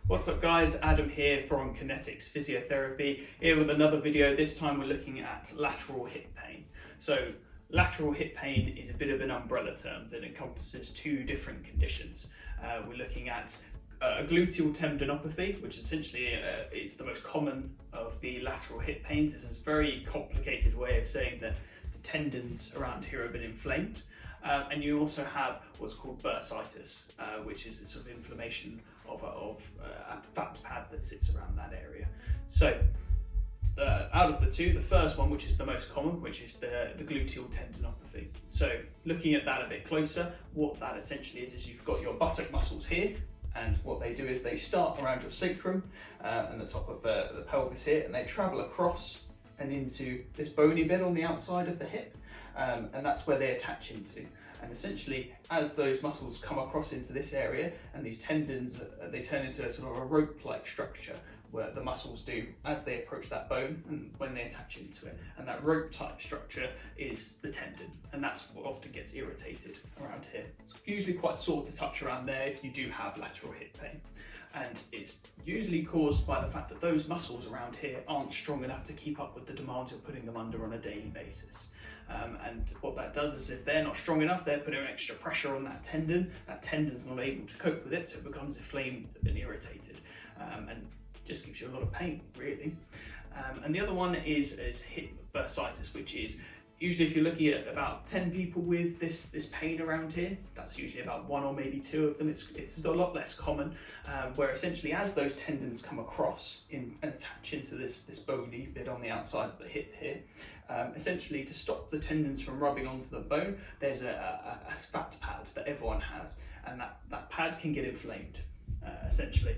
What's up guys, Adam here from Kinetics Physiotherapy, here with another video. This time we're looking at lateral hip pain. So lateral hip pain is a bit of an umbrella term that encompasses two different conditions. We're looking at gluteal tendinopathy, which essentially is the most common of the lateral hip pains. It's a very complicated way of saying that the tendons around here have been inflamed. And you also have what's called bursitis, which is a sort of inflammation of a fat pad that sits around that area. So out of the two, the first one, which is the most common, which is the gluteal tendinopathy. So looking at that a bit closer, what that essentially is you've got your buttock muscles here, and what they do is they start around your sacrum and the top of the pelvis here, and they travel across and into this bony bit on the outside of the hip. And that's where they attach into. And essentially, as those muscles come across into this area and these tendons, they turn into a sort of a rope-like structure where the muscles do as they approach that bone and when they attach into it. And that rope-type structure is the tendon, and that's what often gets irritated around here. It's usually quite sore to touch around there if you do have lateral hip pain. And it's usually caused by the fact that those muscles around here aren't strong enough to keep up with the demands you're putting them under on a daily basis. And what that does is if they're not strong enough, they're putting extra pressure on that tendon's not able to cope with it, so it becomes inflamed and irritated, and just gives you a lot of pain, really. And the other one is hip bursitis, which is usually if you're looking at about 10 people with this pain around here, that's usually about one or maybe two of them. It's a lot less common, where essentially as those tendons come across and attach into this bony bit on the outside of the hip here, essentially to stop the tendons from rubbing onto the bone, there's a fat pad that everyone has, and that pad can get inflamed. Essentially,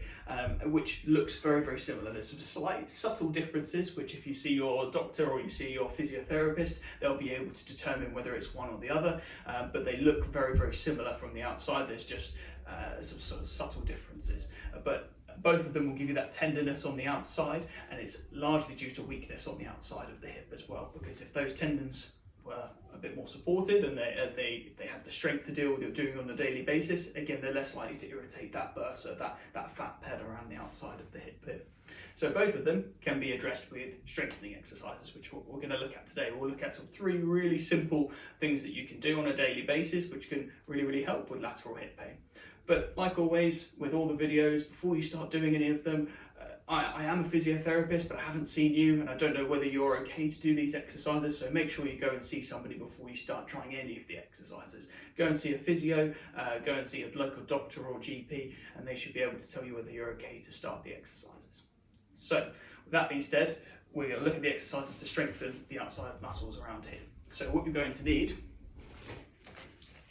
which looks very, very similar. There's some slight subtle differences, which if you see your doctor or you see your physiotherapist, they'll be able to determine whether it's one or the other, but they look very, very similar from the outside. There's just some sort of subtle differences, but both of them will give you that tenderness on the outside, and it's largely due to weakness on the outside of the hip as well, because if those tendons were a bit more supported and they have the strength to deal with what you're doing on a daily basis, again, they're less likely to irritate that bursa, that fat pad around the outside of the hip bit. So both of them can be addressed with strengthening exercises, which we're going to look at today. We'll look at sort of three really simple things that you can do on a daily basis, which can really, really help with lateral hip pain. But like always, with all the videos, before you start doing any of them, I am a physiotherapist, but I haven't seen you, and I don't know whether you're okay to do these exercises, so make sure you go and see somebody before you start trying any of the exercises. Go and see a physio, go and see a local doctor or GP, and they should be able to tell you whether you're okay to start the exercises. So, with that being said, we're going to look at the exercises to strengthen the outside muscles around here. So what you're going to need,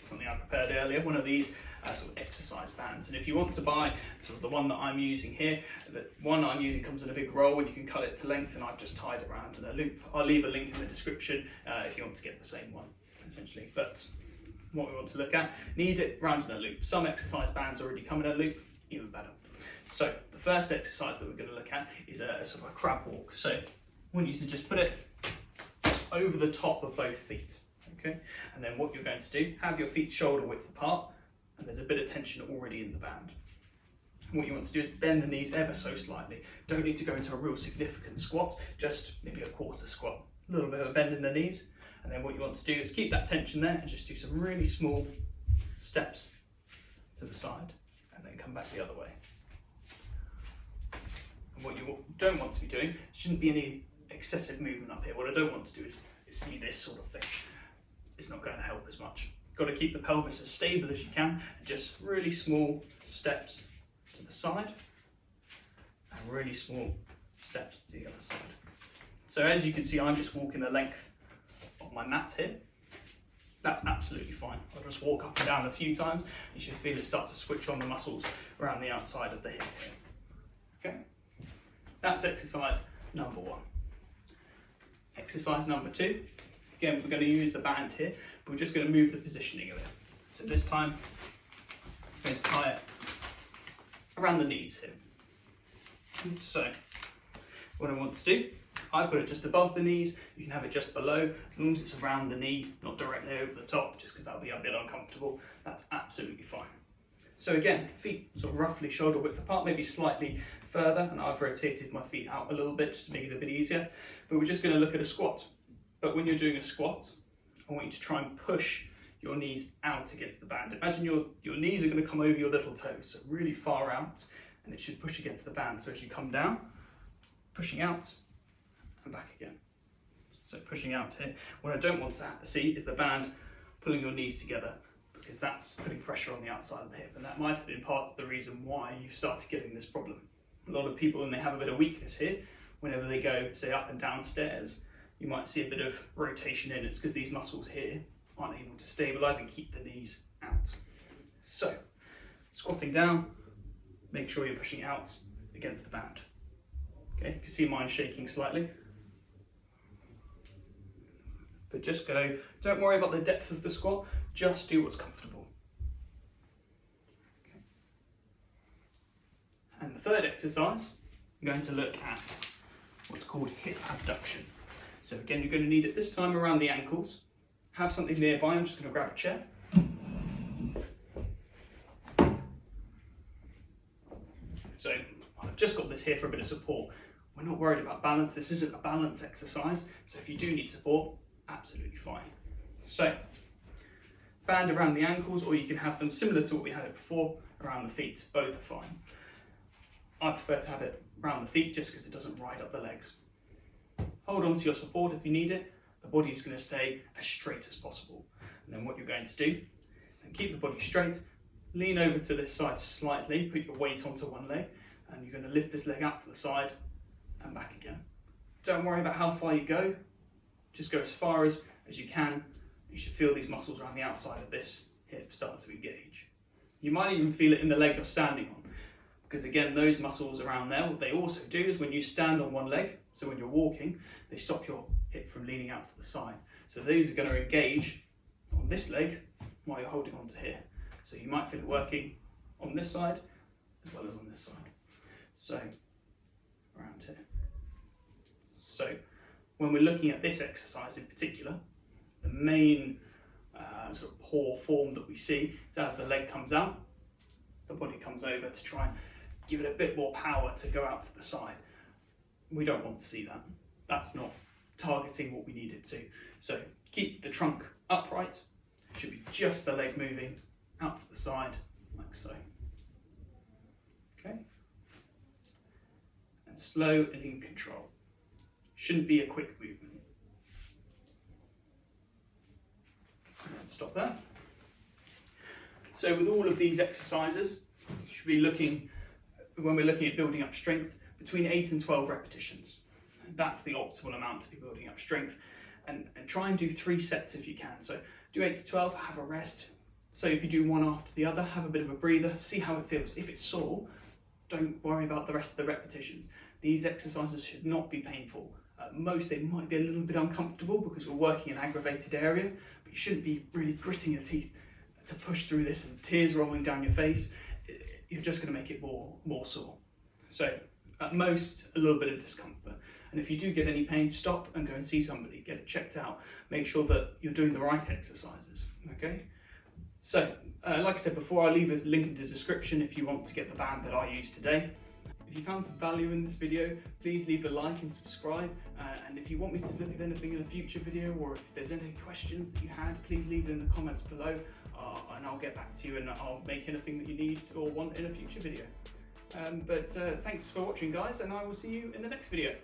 something I prepared earlier, one of these sort of exercise bands. And if you want to buy sort of the one that I'm using here, the one I'm using comes in a big roll and you can cut it to length, and I've just tied it around in a loop. I'll leave a link in the description if you want to get the same one, essentially. But what we want to look at, need it round in a loop. Some exercise bands already come in a loop, even better. So the first exercise that we're going to look at is a sort of a crab walk. So I want you to just put it over the top of both feet. Okay, and then what you're going to do, have your feet shoulder width apart, and there's a bit of tension already in the band. And what you want to do is bend the knees ever so slightly. Don't need to go into a real significant squat, just maybe a quarter squat. A little bit of a bend in the knees, and then what you want to do is keep that tension there and just do some really small steps to the side, and then come back the other way. And what you don't want to be doing, shouldn't be any excessive movement up here. What I don't want to do is see this sort of thing. It's not going to help as much. You've got to keep the pelvis as stable as you can, and just really small steps to the side, and really small steps to the other side. So as you can see, I'm just walking the length of my mat here. That's absolutely fine. I'll just walk up and down a few times. You should feel it start to switch on the muscles around the outside of the hip here. Okay? That's exercise number one. Exercise number two. Again, we're going to use the band here, but we're just going to move the positioning of it. So this time, I'm going to tie it around the knees here. And so, what I want to do, I've got it just above the knees. You can have it just below, as long as it's around the knee, not directly over the top, just because that'll be a bit uncomfortable. That's absolutely fine. So again, feet sort of roughly shoulder width apart, maybe slightly further, and I've rotated my feet out a little bit just to make it a bit easier. But we're just going to look at a squat. But when you're doing a squat, I want you to try and push your knees out against the band. Imagine your knees are going to come over your little toes, so really far out, and it should push against the band. So as you come down, pushing out and back again. So pushing out here. What I don't want to see is the band pulling your knees together, because that's putting pressure on the outside of the hip, and that might have been part of the reason why you've started getting this problem. A lot of people, when they have a bit of weakness here, whenever they go, say, up and down stairs, you might see a bit of rotation in. It's because these muscles here aren't able to stabilize and keep the knees out. So, squatting down, make sure you're pushing out against the band. Okay, you can see mine shaking slightly. But just go, don't worry about the depth of the squat, just do what's comfortable. Okay. And the third exercise, I'm going to look at what's called hip abduction. So again, you're going to need it this time around the ankles. Have something nearby. I'm just going to grab a chair. So I've just got this here for a bit of support. We're not worried about balance. This isn't a balance exercise. So if you do need support, absolutely fine. So band around the ankles, or you can have them similar to what we had it before, around the feet. Both are fine. I prefer to have it around the feet just because it doesn't ride up the legs. Hold on to your support if you need it. The body is going to stay as straight as possible. And then what you're going to do is then keep the body straight, lean over to this side slightly, put your weight onto one leg, and you're going to lift this leg out to the side and back again. Don't worry about how far you go, just go as far as you can. You should feel these muscles around the outside of this hip start to engage. You might even feel it in the leg you're standing on, because again, those muscles around there, what they also do is when you stand on one leg, so when you're walking, they stop your hip from leaning out to the side. So those are going to engage on this leg while you're holding on to here. So you might feel it working on this side as well as on this side. So around here. So when we're looking at this exercise in particular, the main sort of poor form that we see is as the leg comes out, the body comes over to try and give it a bit more power to go out to the side. We don't want to see that. That's not targeting what we need it to. So keep the trunk upright. It should be just the leg moving out to the side, like so. Okay. And slow and in control. Shouldn't be a quick movement. And stop there. So with all of these exercises, you should be looking, when we're looking at building up strength, between 8 and 12 repetitions. That's the optimal amount to be building up strength. And try and do 3 sets if you can. So do 8 to 12, have a rest. So if you do one after the other, have a bit of a breather, see how it feels. If it's sore, don't worry about the rest of the repetitions. These exercises should not be painful. At most, they might be a little bit uncomfortable because we're working an aggravated area, but you shouldn't be really gritting your teeth to push through this and tears rolling down your face. You're just going to make it more sore. So at most, a little bit of discomfort. And if you do get any pain, stop and go and see somebody, get it checked out. Make sure that you're doing the right exercises, okay? So, like I said before, I'll leave a link in the description if you want to get the band that I used today. If you found some value in this video, please leave a like and subscribe. And if you want me to look at anything in a future video, or if there's any questions that you had, please leave it in the comments below, and I'll get back to you and I'll make anything that you need or want in a future video. Thanks for watching, guys, and I will see you in the next video.